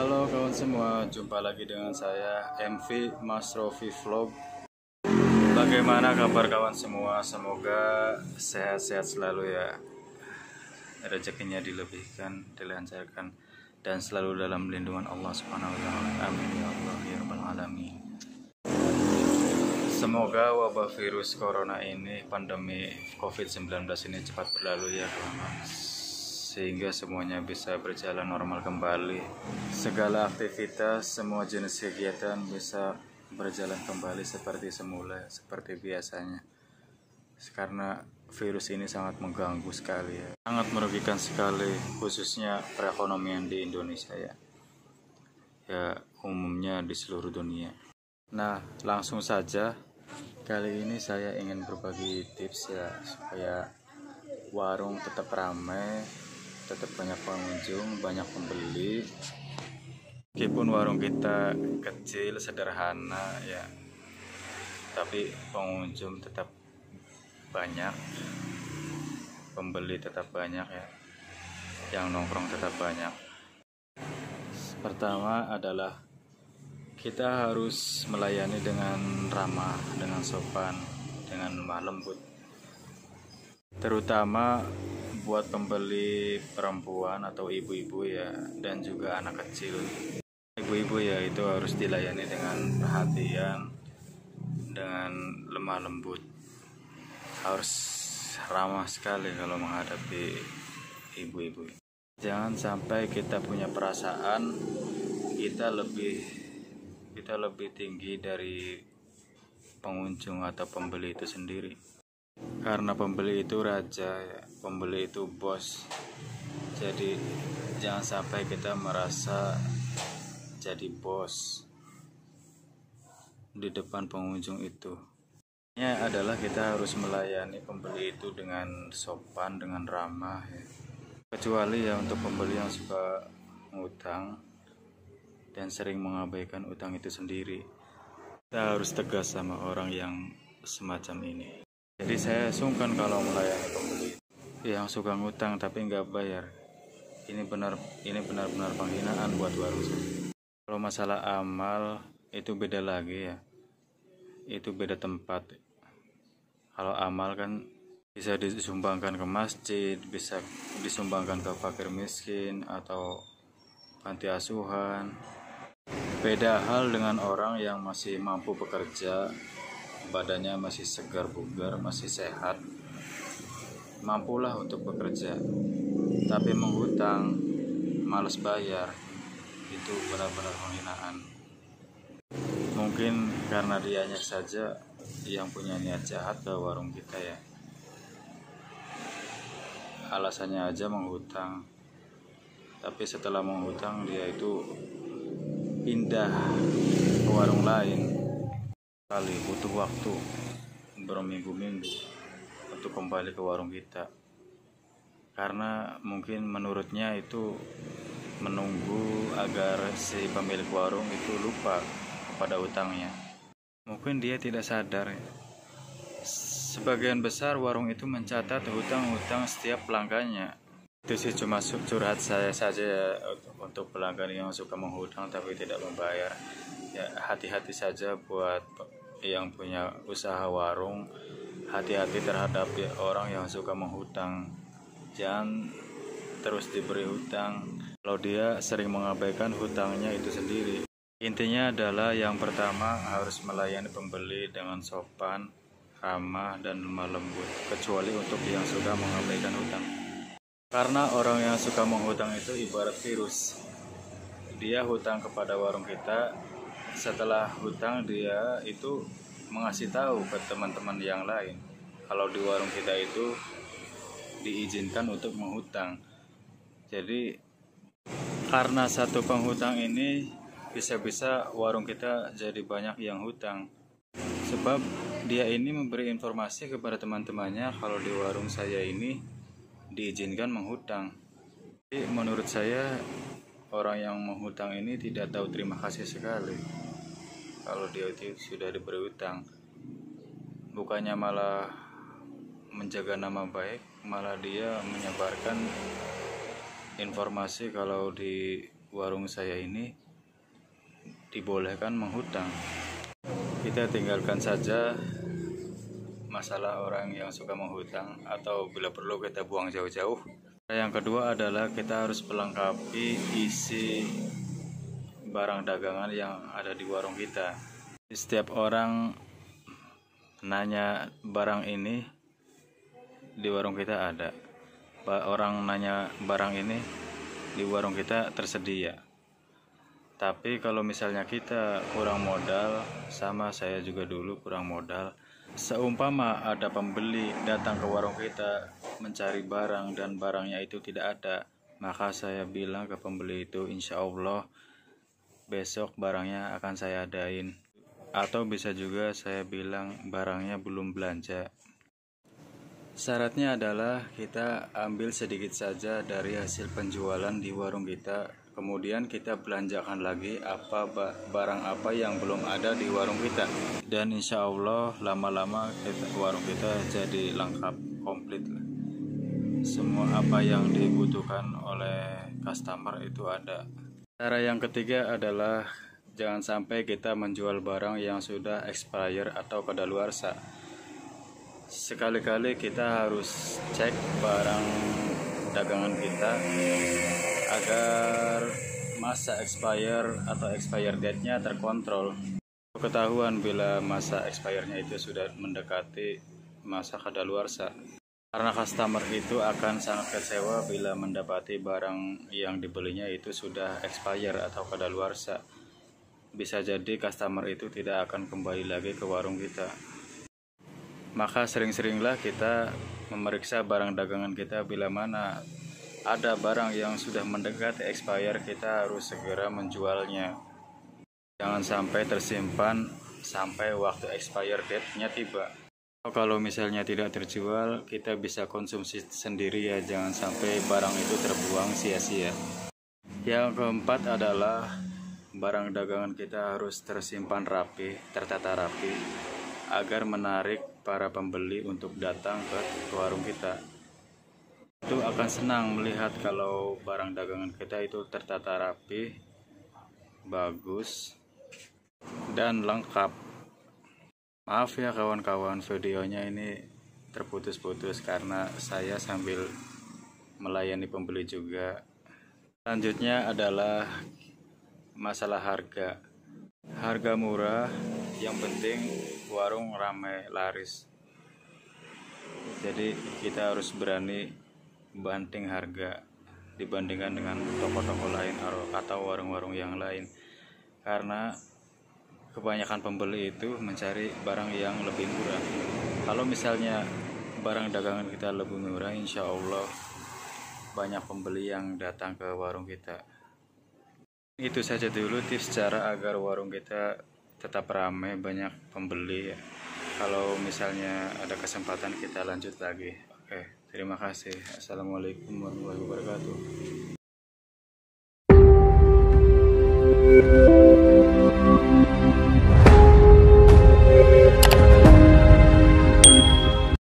Halo kawan semua, jumpa lagi dengan saya MV Mas Rofi Vlog. Bagaimana kabar kawan semua? Semoga sehat-sehat selalu ya. Rezekinya dilebihkan, dilancarkan, dan selalu dalam lindungan Allah Subhanahu wa taala. Amin ya Allah ya rabbal alamin. Semoga wabah virus corona ini, pandemi COVID-19 ini cepat berlalu ya kawan, sehingga semuanya bisa berjalan normal kembali. Segala aktivitas, semua jenis kegiatan bisa berjalan kembali seperti semula, seperti biasanya. Karena virus ini sangat mengganggu sekali ya, sangat merugikan sekali, khususnya perekonomian di Indonesia ya, umumnya di seluruh dunia. Nah, langsung saja kali ini saya ingin berbagi tips ya, supaya warung tetap ramai, tetap banyak pengunjung, banyak pembeli. Meskipun warung kita kecil, sederhana ya, tapi pengunjung tetap banyak, pembeli tetap banyak ya, yang nongkrong tetap banyak. Pertama adalah kita harus melayani dengan ramah, dengan sopan, dengan lemah lembut. Terutama buat pembeli perempuan atau ibu-ibu ya, dan juga anak kecil. Ibu-ibu ya itu harus dilayani dengan perhatian, dengan lemah lembut. Harus ramah sekali kalau menghadapi ibu-ibu. Jangan sampai kita punya perasaan kita lebih tinggi dari pengunjung atau pembeli itu sendiri. Karena pembeli itu raja ya, pembeli itu bos. Jadi jangan sampai kita merasa jadi bos di depan pengunjung itu. Ini adalah kita harus melayani pembeli itu dengan sopan, dengan ramah ya. Kecuali ya untuk pembeli yang suka ngutang dan sering mengabaikan utang itu sendiri. Kita harus tegas sama orang yang semacam ini. Jadi saya sungkan kalau melayani pembeli yang suka ngutang tapi nggak bayar. Ini benar-benar penghinaan buat warung saya. Kalau masalah amal itu beda lagi ya. Itu beda tempat. Kalau amal kan bisa disumbangkan ke masjid, bisa disumbangkan ke fakir miskin atau panti asuhan. Beda hal dengan orang yang masih mampu bekerja, badannya masih segar bugar, masih sehat, mampulah untuk bekerja, tapi menghutang, malas bayar, itu benar-benar penghinaan. Mungkin karena dianya saja yang punya niat jahat ke warung kita ya, alasannya aja menghutang, tapi setelah menghutang dia itu pindah ke warung lain. Kali butuh waktu berminggu-minggu untuk kembali ke warung kita, karena mungkin menurutnya itu menunggu agar si pemilik warung itu lupa kepada utangnya. Mungkin dia tidak sadar ya. Sebagian besar warung itu mencatat hutang-hutang setiap pelanggannya. Itu sih cuma curhat saya saja ya, untuk pelanggan yang suka menghutang tapi tidak membayar. Ya, hati-hati saja buat yang punya usaha warung. Hati-hati terhadap orang yang suka menghutang. Jangan terus diberi hutang kalau dia sering mengabaikan hutangnya itu sendiri. Intinya adalah yang pertama harus melayani pembeli dengan sopan, ramah, dan lemah lembut, kecuali untuk yang suka mengabaikan hutang. Karena orang yang suka menghutang itu ibarat virus. Dia hutang kepada warung kita, setelah hutang dia itu mengasih tahu ke teman-teman yang lain kalau di warung kita itu diizinkan untuk menghutang. Jadi karena satu penghutang ini bisa-bisa warung kita jadi banyak yang hutang. Sebab dia ini memberi informasi kepada teman-temannya kalau di warung saya ini diizinkan menghutang. Jadi menurut saya orang yang menghutang ini tidak tahu terima kasih sekali kalau dia itu sudah diberi hutang. Bukannya malah menjaga nama baik, malah dia menyebarkan informasi kalau di warung saya ini dibolehkan menghutang. Kita tinggalkan saja masalah orang yang suka menghutang atau bila perlu kita buang jauh-jauh. Yang kedua adalah kita harus melengkapi isi barang dagangan yang ada di warung kita. Setiap orang nanya barang ini di warung kita ada. Orang nanya barang ini di warung kita tersedia. Tapi kalau misalnya kita kurang modal, sama saya juga dulu kurang modal, seumpama ada pembeli datang ke warung kita mencari barang dan barangnya itu tidak ada, maka saya bilang ke pembeli itu, insya Allah besok barangnya akan saya adain. Atau bisa juga saya bilang barangnya belum belanja. Syaratnya adalah kita ambil sedikit saja dari hasil penjualan di warung kita, kemudian kita belanjakan lagi barang apa yang belum ada di warung kita, dan insya Allah lama-lama warung kita jadi lengkap, komplit. Semua apa yang dibutuhkan oleh customer itu ada. Cara yang ketiga adalah jangan sampai kita menjual barang yang sudah expire atau kadaluarsa. Sekali-kali kita harus cek barang dagangan kita agar masa expire atau expire date-nya terkontrol. Ketahuan bila masa expire-nya itu sudah mendekati masa kadaluarsa. Karena customer itu akan sangat kecewa bila mendapati barang yang dibelinya itu sudah expire atau kadaluarsa. Bisa jadi customer itu tidak akan kembali lagi ke warung kita. Maka sering-seringlah kita memeriksa barang dagangan kita, bila mana ada barang yang sudah mendekati expire, kita harus segera menjualnya. Jangan sampai tersimpan sampai waktu expire date-nya tiba. Kalau misalnya tidak terjual, kita bisa konsumsi sendiri ya, jangan sampai barang itu terbuang sia-sia. Yang keempat adalah barang dagangan kita harus tersimpan rapi, tertata rapi, agar menarik para pembeli untuk datang ke warung kita. Itu akan senang melihat kalau barang dagangan kita itu tertata rapi, bagus, dan lengkap. Maaf ya kawan-kawan, videonya ini terputus-putus karena saya sambil melayani pembeli juga. Selanjutnya adalah masalah harga. Harga murah, yang penting warung ramai laris. Jadi kita harus berani banting harga dibandingkan dengan toko-toko lain atau warung-warung yang lain. Karena kebanyakan pembeli itu mencari barang yang lebih murah. Kalau misalnya barang dagangan kita lebih murah, insya Allah banyak pembeli yang datang ke warung kita. Itu saja dulu tips cara agar warung kita tetap ramai, banyak pembeli. Kalau misalnya ada kesempatan kita lanjut lagi. Oke, terima kasih. Assalamualaikum warahmatullahi wabarakatuh.